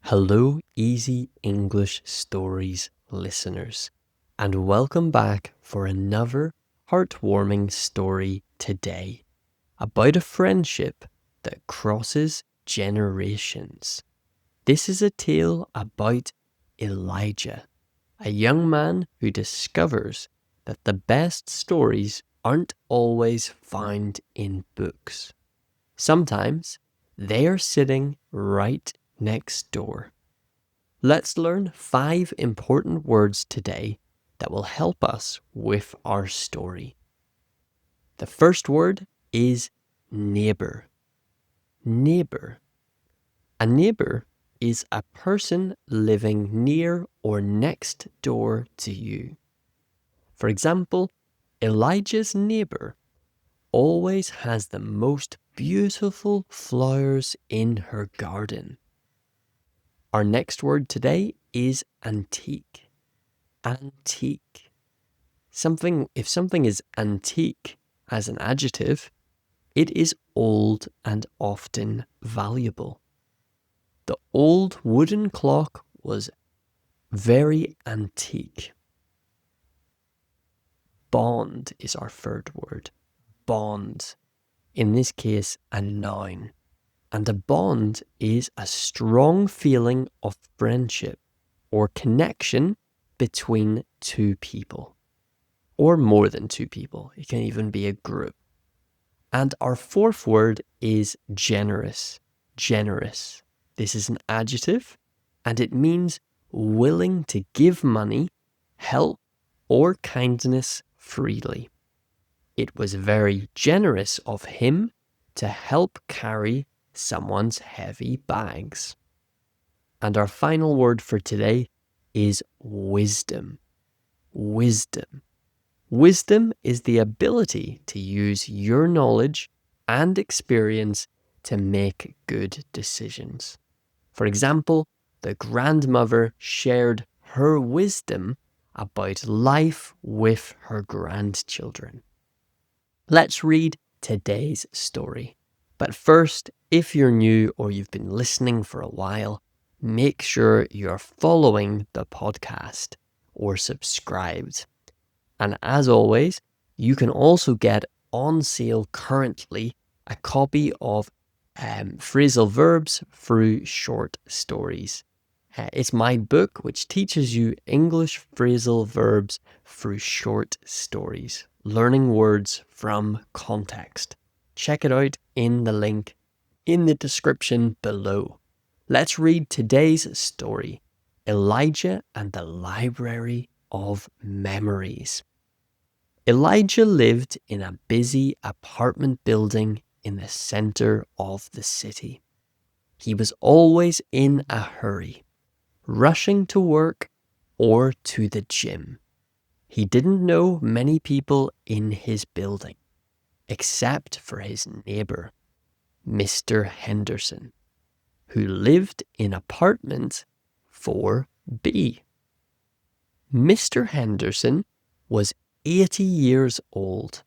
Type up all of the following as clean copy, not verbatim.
Hello, Easy English Stories listeners, and welcome back for another heartwarming story today about a friendship that crosses generations. This is a tale about Elijah, a young man who discovers that the best stories aren't always found in books. Sometimes they are sitting right next door. Let's learn 5 important words today that will help us with our story. The first word is neighbor. Neighbor. A neighbor is a person living near or next door to you. For example, Elijah's neighbor always has the most beautiful flowers in her garden. Our next word today is antique. Antique. If something is antique as an adjective, it is old and often valuable. The old wooden clock was very antique. Bond is our third word. Bond. In this case, a noun. And a bond is a strong feeling of friendship or connection between two people, or more than two people. It can even be a group. And our fourth word is generous. Generous. This is an adjective, and it means willing to give money, help, or kindness freely. It was very generous of him to help carry someone's heavy bags. And our final word for today is wisdom. Wisdom. Wisdom is the ability to use your knowledge and experience to make good decisions. For example, the grandmother shared her wisdom about life with her grandchildren. Let's read today's story. But first, if you're new or you've been listening for a while, make sure you're following the podcast or subscribed. And as always, you can also get on sale currently a copy of Phrasal Verbs Through Short Stories. It's my book which teaches you English phrasal verbs through short stories, learning words from context. Check it out in the link in the description below. Let's read today's story, Elijah and the Library of Memories. Elijah lived in a busy apartment building in the center of the city. He was always in a hurry, rushing to work or to the gym. He didn't know many people in his building, except for his neighbor, Mr. Henderson, who lived in apartment 4B. Mr. Henderson was 80 years old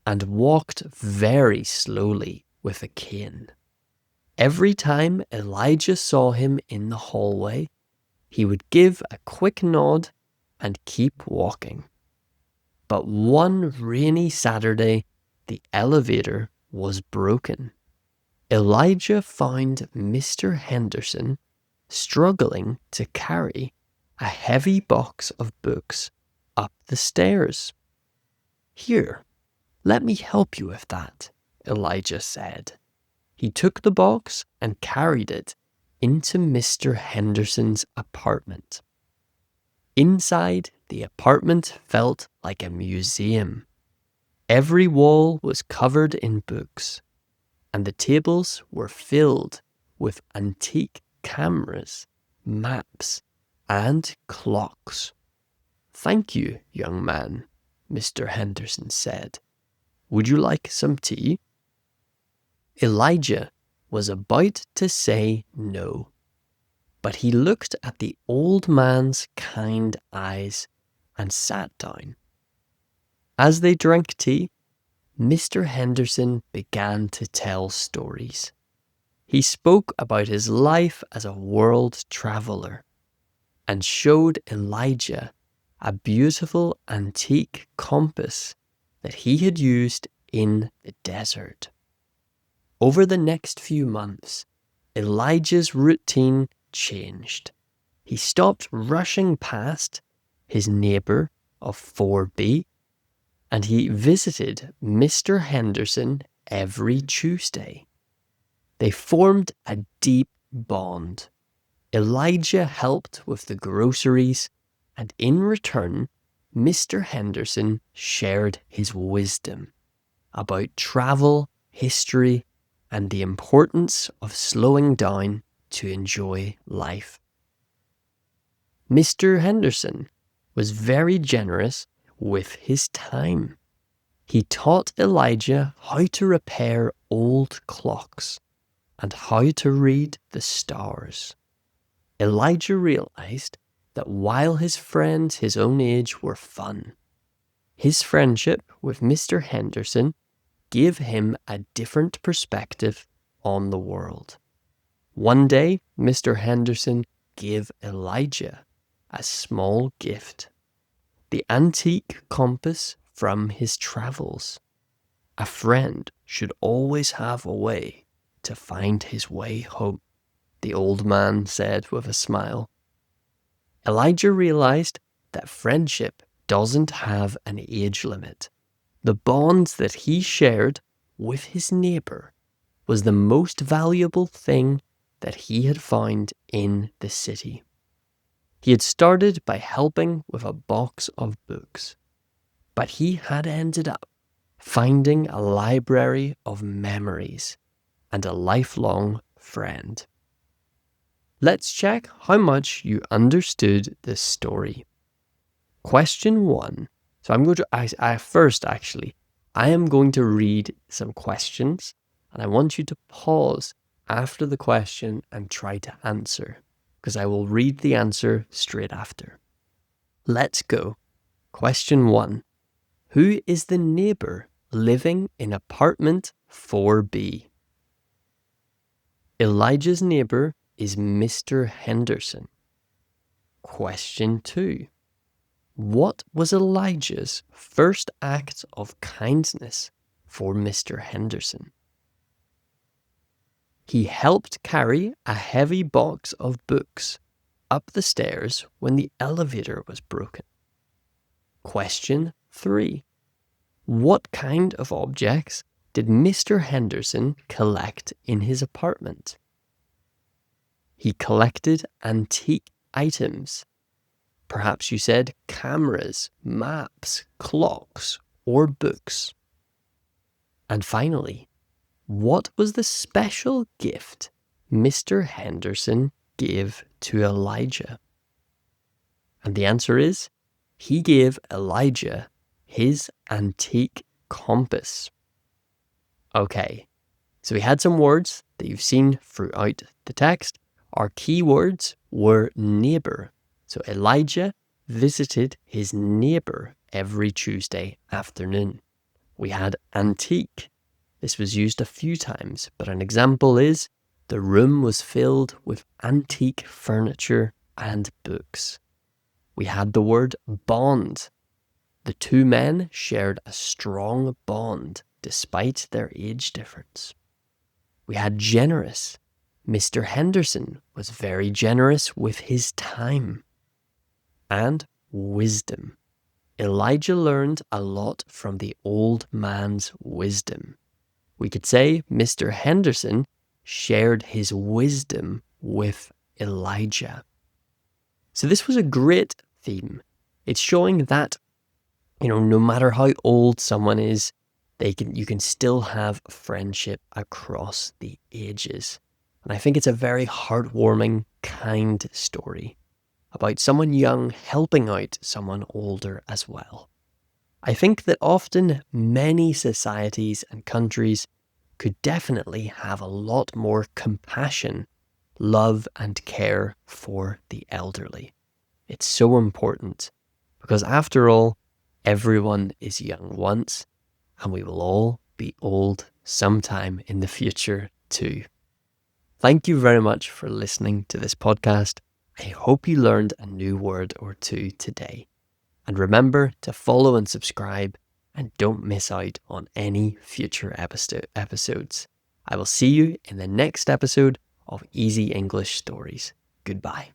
and walked very slowly with a cane. Every time Elijah saw him in the hallway, he would give a quick nod and keep walking. But one rainy Saturday, the elevator was broken. Elijah found Mr. Henderson struggling to carry a heavy box of books up the stairs. "Here, let me help you with that," Elijah said. He took the box and carried it into Mr. Henderson's apartment. Inside, the apartment felt like a museum. Every wall was covered in books, and the tables were filled with antique cameras, maps, and clocks. "Thank you, young man," Mr. Henderson said. "Would you like some tea?" Elijah was about to say no, but he looked at the old man's kind eyes and sat down. As they drank tea, Mr. Henderson began to tell stories. He spoke about his life as a world traveler and showed Elijah a beautiful antique compass that he had used in the desert. Over the next few months, Elijah's routine changed. He stopped rushing past his neighbor of 4B, and he visited Mr. Henderson every Tuesday. They formed a deep bond. Elijah helped with the groceries, and in return, Mr. Henderson shared his wisdom about travel, history, and the importance of slowing down to enjoy life. Mr. Henderson was very generous with his time. He taught Elijah how to repair old clocks and how to read the stars. Elijah realized that while his friends his own age were fun, his friendship with Mr. Henderson gave him a different perspective on the world. One day, Mr. Henderson gave Elijah a small gift, the antique compass from his travels. A friend should always have a way to find his way home, the old man said with a smile. Elijah realized that friendship doesn't have an age limit. The bonds that he shared with his neighbor was the most valuable thing that he had found in the city. He had started by helping with a box of books, but he had ended up finding a library of memories and a lifelong friend. Let's check how much you understood this story. Question 1. So I'm going to, I am going to read some questions, and I want you to pause after the question and try to answer, because I will read the answer straight after. Let's go. Question 1. Who is the neighbor living in apartment 4B? Elijah's neighbor is Mr. Henderson. Question 2. What was Elijah's first act of kindness for Mr. Henderson? He helped carry a heavy box of books up the stairs when the elevator was broken. Question 3. What kind of objects did Mr. Henderson collect in his apartment? He collected antique items. Perhaps you said cameras, maps, clocks, or books. And finally, what was the special gift Mr. Henderson gave to Elijah? And the answer is, he gave Elijah his antique compass. Okay, so we had some words that you've seen throughout the text. Our key words were neighbor. So Elijah visited his neighbor every Tuesday afternoon. We had antique. This was used a few times, but an example is the room was filled with antique furniture and books. We had the word bond. The two men shared a strong bond despite their age difference. We had generous. Mr. Henderson was very generous with his time. And wisdom. Elijah learned a lot from the old man's wisdom. We could say Mr. Henderson shared his wisdom with Elijah. So this was a great theme. It's showing that, no matter how old someone is, you can still have friendship across the ages. And I think it's a very heartwarming, kind story about someone young helping out someone older as well. I think that often many societies and countries could definitely have a lot more compassion, love, and care for the elderly. It's so important because after all, everyone is young once, and we will all be old sometime in the future too. Thank you very much for listening to this podcast. I hope you learned a new word or two today. And remember to follow and subscribe, and don't miss out on any future episodes. I will see you in the next episode of Easy English Stories. Goodbye.